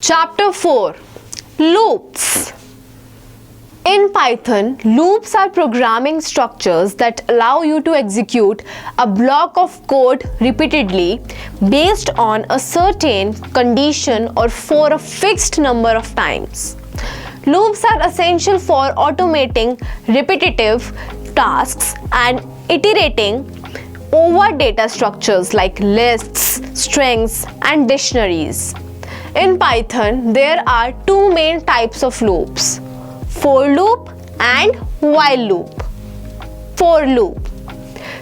Chapter 4. Loops. In Python, loops are programming structures that allow you to execute a block of code repeatedly based on a certain condition or for a fixed number of times. Loops are essential for automating repetitive tasks and iterating over data structures like lists, strings, and dictionaries. In Python, there are two main types of loops: for loop and while loop. For loop.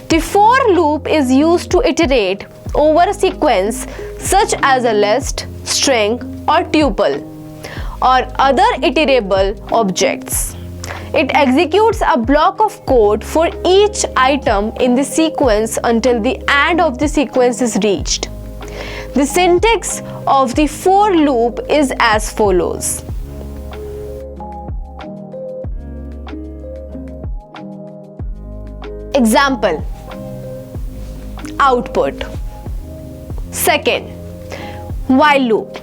The for loop is used to iterate over a sequence such as a list, string, or tuple, or other iterable objects. It executes a block of code for each item in the sequence until the end of the sequence is reached. The syntax of the for loop is as follows. Example. Output. Second, while loop.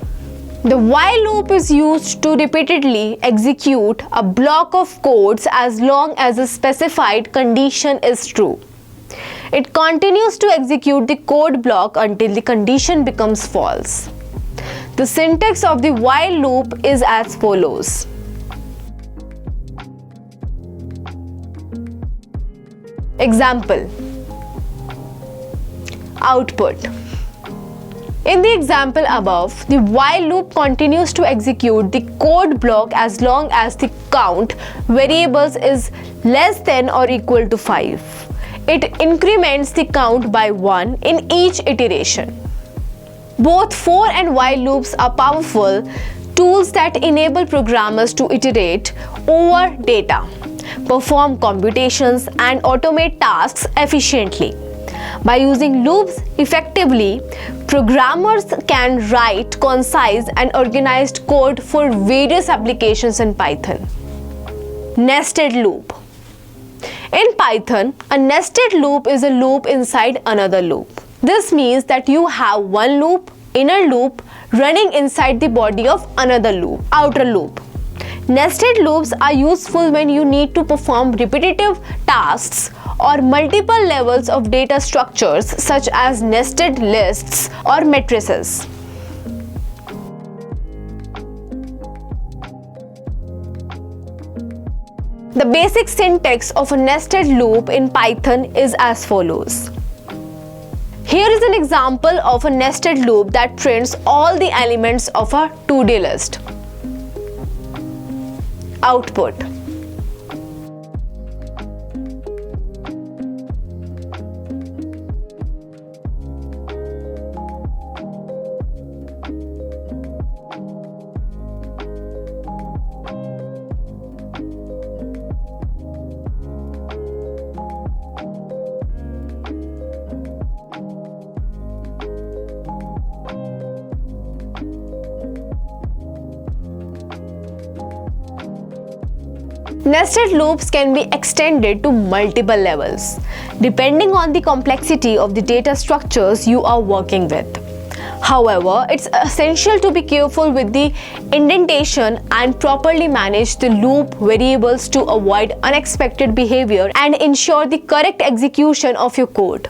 The while loop is used to repeatedly execute a block of codes as long as a specified condition is true. It continues to execute the code block until the condition becomes false. The syntax of the while loop is as follows. Example. Output. In the example above, the while loop continues to execute the code block as long as the count variables is less than or equal to 5. It increments the count by 1 in each iteration. Both for and while loops are powerful tools that enable programmers to iterate over data, perform computations, and automate tasks efficiently. By using loops effectively, programmers can write concise and organized code for various applications in Python. Nested loop. In Python, a nested loop is a loop inside another loop. This means that you have one loop, inner loop, running inside the body of another loop, outer loop. Nested loops are useful when you need to perform repetitive tasks or multiple levels of data structures such as nested lists or matrices. The basic syntax of a nested loop in Python is as follows. Here is an example of a nested loop that prints all the elements of a to-do list. Output. Nested loops can be extended to multiple levels, depending on the complexity of the data structures you are working with. However, it's essential to be careful with the indentation and properly manage the loop variables to avoid unexpected behavior and ensure the correct execution of your code.